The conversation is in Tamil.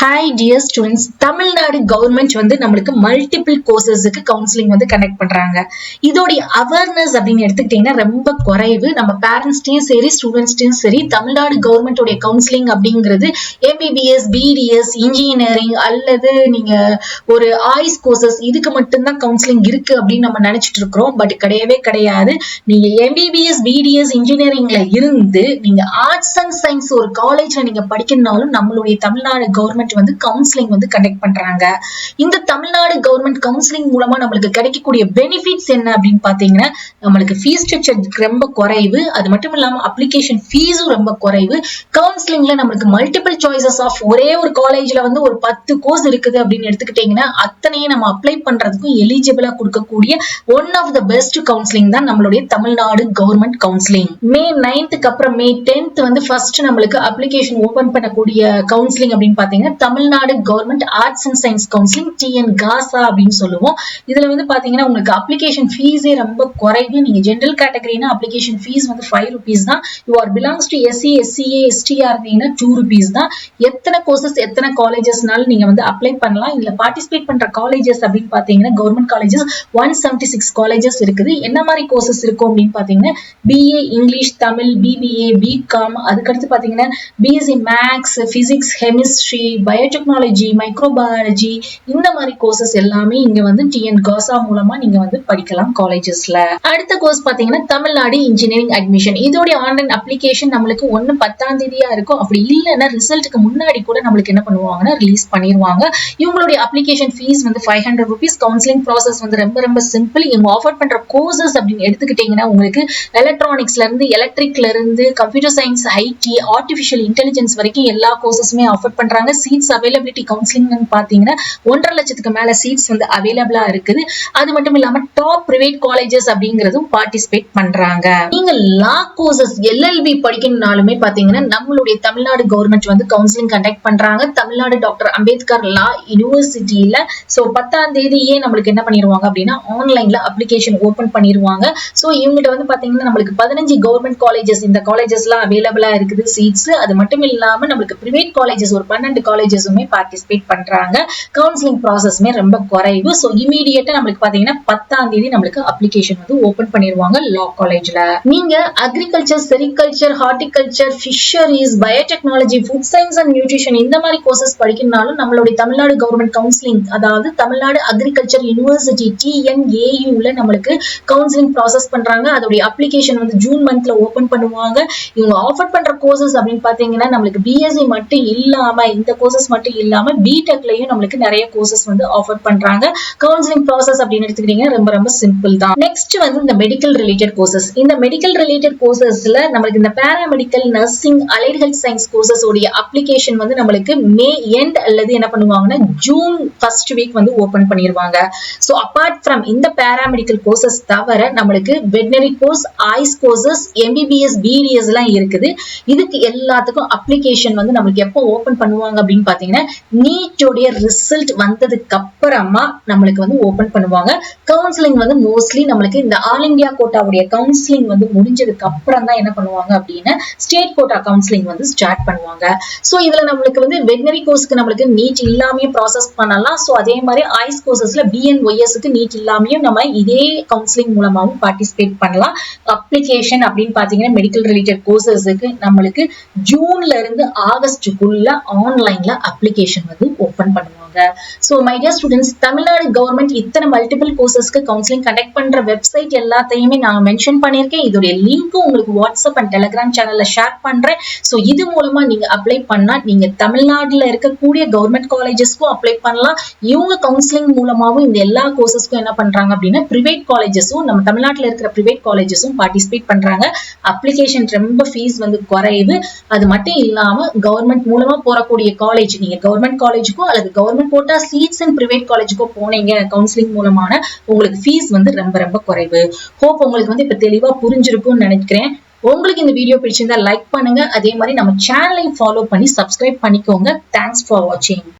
Hi dear students, Tamil Nadu government வந்து நம்மளுக்கு மல்டிபிள் கோர்சஸுக்கு கவுன்சிலிங் வந்து கனெக்ட் பண்றாங்க. இதோடைய அவேர்னஸ் அப்படின்னு எடுத்துக்கிட்டீங்கன்னா ரொம்ப குறைவு. நம்ம பேரண்ட்ஸ்டையும் சரி ஸ்டூடெண்ட்ஸ்டையும் சரி தமிழ்நாடு கவர்மெண்டோடைய கவுன்சிலிங் அப்படிங்கிறது எம்பிபிஎஸ், பிடிஎஸ், இன்ஜினியரிங் அல்லது நீங்க ஒரு ஆய்ஸ் கோர்சஸ் இதுக்கு மட்டும்தான் கவுன்சிலிங் இருக்கு அப்படின்னு நம்ம நினைச்சிட்டு இருக்கிறோம். பட் கிடையவே கிடையாது. நீங்க எம்பிபிஎஸ், பிடிஎஸ், இன்ஜினியரிங்ல இருந்து நீங்க ஆர்ட்ஸ் அண்ட் சயின்ஸ் ஒரு காலேஜ்ல நீங்க படிக்கணும்னாலும் நம்மளுடைய தமிழ்நாடு கவர்மெண்ட் வந்து கவுன்சிலிங் வந்து கண்டக்ட் பண்றாங்க. இந்த தமிழ்நாடு கவர்மெண்ட் கவுன்சிலிங் மூலமா நம்மளுக்கு கிடைக்கக்கூடிய பெனிஃபிட்ஸ் என்ன அப்படின்னு பாத்தீங்கன்னா, நம்மளுக்கு ஃபீஸ் ஸ்ட்ரக்சர் ரொம்ப குறைவு. அது மட்டும் இல்லாம அப்ளிகேஷன் ஃபீஸும் ரொம்ப குறைவு. கவுன்சிலிங்ல நம்மளுக்கு மல்டிபிள் சாய்ஸஸ் ஆஃப் ஒரே ஒரு காலேஜ்ல வந்து ஒரு 10 கோர்ஸ் இருக்குது அப்படின்னு எடுத்துக்கிட்டீங்கன்னா அத்தனையும் நம்ம அப்ளை பண்றதுக்கும் எலிஜிபிளா கொடுக்கக்கூடிய one of the best counselling தான் நம்மளுடைய தமிழ்நாடு கவர்மெண்ட் கவுன்சிலிங். மே 9th அப்புறம் மே 10th வந்து ஃபர்ஸ்ட் நம்மளுக்கு அப்ளிகேஷன் ஓபன் பண்ணக்கூடிய கவுன்சிலிங் அப்படின்னு பாத்தீங்கன்னா Tamil Nadu government arts and science counselling TNGASA அப்படின்னு சொல்லுவோம். இதுல வந்து பாத்தீங்கன்னா உங்களுக்கு அப்ளிகேஷன் ஃபீஸே ரொம்ப குறைவு. நீங்க ஜெனரல் கேட்டகரினா அப்ளிகேஷன் ஃபீஸ் வந்து 5 rupees தான். You are belongs to SC, SCA, STR இருந்தீங்கன்னா 2 rupees தான். எத்தனை கோர்சஸ் எத்தனை காலேஜஸ்னாலும் நீங்க வந்து அப்ளை பண்ணலாம். இதுல பார்ட்டிசிபேட் பண்ற காலேஜஸ் அப்படின்னு பாத்தீங்கன்னா கவர்மெண்ட் காலேஜஸ் 176 காலேஜஸ் இருக்குது. என்ன மாதிரி கோர்சஸ் இருக்கும் அப்படின்னு பாத்தீங்கன்னா BA English, Tamil, BBA, BCom, அதுக்கடுத்து பாத்தீங்கன்னா BSc maths, physics, chemistry, biotechnology, microbiology, இந்த மாதிரி கோர்சஸ் எல்லாமே இங்க வந்து TNGASA மூலமா நீங்க வந்து படிக்கலாம் காலேஜஸ்ல. அடுத்த கோர்ஸ் பாத்தீங்கன்னா தமிழ்நாடு இன்ஜினியரிங் அட்மிஷன். இதோட ஆன்லைன் அப்ளிகேஷன் நம்மளுக்கு 1/10 இருக்கும். அப்படி இல்லைன்னா ரிசல்ட்டுக்கு முன்னாடி கூட நம்மளுக்கு என்ன பண்ணுவாங்கன்னா ரிலீஸ் பண்ணிடுவாங்க. இவங்களுடைய அப்ளிகேஷன் ஃபீஸ் வந்து 500 rupees. கவுன்சிலிங் ப்ராசஸ் வந்து ரொம்ப சிம்பிள். இவங்க ஆஃபர் பண்ற கோர்சஸ் அப்படின்னு எடுத்துக்கிட்டீங்கன்னா உங்களுக்கு எலக்ட்ரானிக்ஸ்ல இருந்து, எலக்ட்ரிக்ல இருந்து, computer science, IT, artificial intelligence வரைக்கும் எல்லா கோர்சஸுமே ஆஃபர் பண்றாங்க. சீட்ஸ் அவைலபிலிட்டி கவுன்சிலிங் பாத்தீங்கன்னா 1.5 லட்சத்துக்கு மேல சீட்ஸ் வந்து அவைலபிளா இருக்குது. அது மட்டும் இல்லாம டாப் பிரைவேட் காலேஜஸ் அப்படிங்கறதும் பார்ட்டிசிபேட் பண்றாங்க. நீங்க லா கோர்சஸ் LLB படிக்கணும்னாலுமே பாத்தீங்கன்னா நம்மளுடைய தமிழ்நாடு கவர்மெண்ட் வந்து கவுன்சிலிங் கண்டக்ட் பண்றாங்க. தமிழ்நாடு டாக்டர் அம்பேத்கர் லா யூனிவர்சிட்டியில 10ஆம் தேதியே நம்மளுக்கு என்ன பண்ணிடுவாங்க அப்படின்னா ஆன்லைன்ல அப்ளிகேஷன் ஓபன் பண்ணிடுவாங்க. சோ இவங்கிட்ட வந்து பாத்தீங்கன்னா நம்மளுக்கு 15 கவர்மெண்ட் காலேஜஸ், இந்த காலேஜஸ்லாம் அவைலபிளா இருக்குது சீட்ஸ். அது மட்டும் இல்லாம நம்மளுக்கு பிரைவேட் காலேஜஸ் ஒரு 12 காலேஜஸுமே பார்ட்டிசிபேட் பண்றாங்க. கவுன்சிலிங் ப்ராசஸ்மே ரொம்ப குறைவு. சோ இமீடியட்டா நம்மளுக்கு பாத்தீங்கன்னா 10ஆம் தேதி நம்மளுக்கு அப்ளிகேஷன் வந்து ஓபன் பண்ணிடுவாங்க லா காலேஜ்ல. நீங்க agriculture, sericulture, horticulture, fisheries, biotechnology, food science and nutrition இந்த மாதிரி கோர்சஸ் படிக்கணும்னாலும் நம்மளுடைய தமிழ்நாடு கவர்மெண்ட் கவுன்சிலிங், அதாவது தமிழ்நாடு அக்ரிகல்ச்சர் யூனிவர்சிட்டி TNAU நம்மளுக்கு கவுன்சிலிங் ப்ராசஸ் பண்றாங்க. அதோட அப்ளிகேஷன் வந்து ஜூன் மந்த்ல ஓபன் பண்ணுவாங்க. இவங்க ஆஃபர் பண்ற கோர்சஸ் அப்படின்னு பாத்தீங்கன்னா நம்மளுக்கு BSc மட்டும் இல்லாம, இந்த கோர்சஸ் மட்டும் இல்லாம BTechலயும் நம்மளுக்கு நிறைய கோர்சஸ் வந்து ஆஃபர் பண்றாங்க. கவுன்சிலிங் ப்ராசஸ் அப்படின்னு எடுத்துக்கிட்டீங்கன்னா ரொம்ப சிம்பிள் தான். நெக்ஸ்ட் வந்து இந்த மெடிக்கல் ரிலேட்டட் கோர்சஸ். இந்த மெடிக்கல் ரிலேட்டட் கோர்சஸ்ல நம்மளுக்கு இந்த paramedical, nursing, allied health science courses உடைய அப்ளிகேஷன் வந்து நம்மளுக்கு மே எண்ட் அல்லது என்ன பண்ணுவாங்கன்னா ஜூன் ஃபர்ஸ்ட் வீக் வந்து ஓபன் பண்ணிடுவாங்க. சோ அபார்ட் ஃப்ரம் இந்த பாராமெடிக்கல் கோர்சஸ் தவிர நம்மளுக்கு veterinary course, AYUSH courses, MBBS, BDS எல்லாம் இருக்குது. இதுக்கு எல்லாத்துக்கும் அப்ளிகேஷன் வந்து நம்மளுக்கு எப்போ ஓபன் பண்ணுவாங்க அப்படின்னு பாத்தீங்கன்னா நீட்டோடைய ரிசல்ட் வந்ததுக்கு அப்புறமா நம்மளுக்கு வந்து ஓபன் பண்ணுவாங்க. கவுன்சிலிங் வந்து மோஸ்ட்லி நம்மளுக்கு இந்த ஆல் இந்தியா கோட்டாவுடைய கவுன்சிலிங் வந்து முடிஞ்சதுக்கு அப்புறம் தான் என்ன பண்ணுவாங்க அப்படின்னா ஸ்டேட் கோட்டா கவுன்சிலிங் வந்து ஸ்டார்ட் பண்ணுவாங்க. சோ இதுல நம்மளுக்கு வந்து வெட்டனரி கோர்ஸ்க்கு நம்மளுக்கு நீட் இல்லாமயே ப்ராசஸ் பண்ணலாம். சோ அதே மாதிரி ஆய்ஸ் கோர்சஸ்ல BNYSக்கு நீட் இல்லாமயும் நம்ம இதே கவுன்சிலிங் மூலமாவும் பார்ட்டிசிபேட் பண்ணலாம். அப்ளிகேஷன் அப்படின்னு பாத்தீங்கன்னா மெடிக்கல் ரிலேட்டட் கோர்சஸ்க்கு நம்மளுக்கு ஜூன்ல இருந்து ஆகஸ்டுக்குள்ள ஆன்லைன்ல அப்ளிகேஷன் வந்து ஓபன் பண்ணுவாங்க. So my dear students, Tamil Nadu government இத்தனை மல்டிபிள் கோர்சஸ்க்கு கவுன்சிலிங் கண்டக்ட் பண்ற வெப்சைட் எல்லாத்தையுமே நான் மென்ஷன் பண்ணிருக்கேன். இதோட லிங்க்கும் உங்களுக்கு வாட்ஸ்அப் அண்ட் டெலிகிராம் சேனல்ல ஷேர் பண்றேன். சோ இது மூலமா நீங்க அப்ளை பண்ணா நீங்க தமிழ்நாட்டுல இருக்கக்கூடிய கவர்மெண்ட் காலேஜஸ்க்கும் அப்ளை பண்ணலாம். இவங்க கவுன்சிலிங் மூலமாவும் இந்த எல்லா கோர்சஸ்க்கும் என்ன பண்றாங்க அப்படின்னா பிரைவேட் காலேஜஸும், நம்ம தமிழ்நாட்டுல இருக்கிற பிரைவேட் காலேஜஸும் பார்ட்டிசிபேட் பண்றாங்க. அப்ளிகேஷன் ரொம்ப ஃபீஸ் வந்து குறைவு. அது மட்டும் இல்லாம கவர்மெண்ட் மூலமா போறக்கூடிய காலேஜ், நீங்க கவர்மெண்ட் காலேஜுக்கோ அல்லது government quota seats and private காலேஜுக்கோ போனீங்க கவுன்சிலிங் மூலமான உங்களுக்கு ஃபீஸ் வந்து ரொம்ப குறைவு. ஹோப் உங்களுக்கு வந்து இப்ப தெளிவா புரிஞ்சிருக்கும்னு நினைக்கிறேன். உங்களுக்கு இந்த வீடியோ பிடிச்சிருந்தா லைக் பண்ணுங்க. அதே மாதிரி நம்ம சேனலையும் ஃபாலோ பண்ணி சப்ஸ்கிரைப் பண்ணிக்கோங்க. தேங்க்ஸ் ஃபார் வாட்சிங்.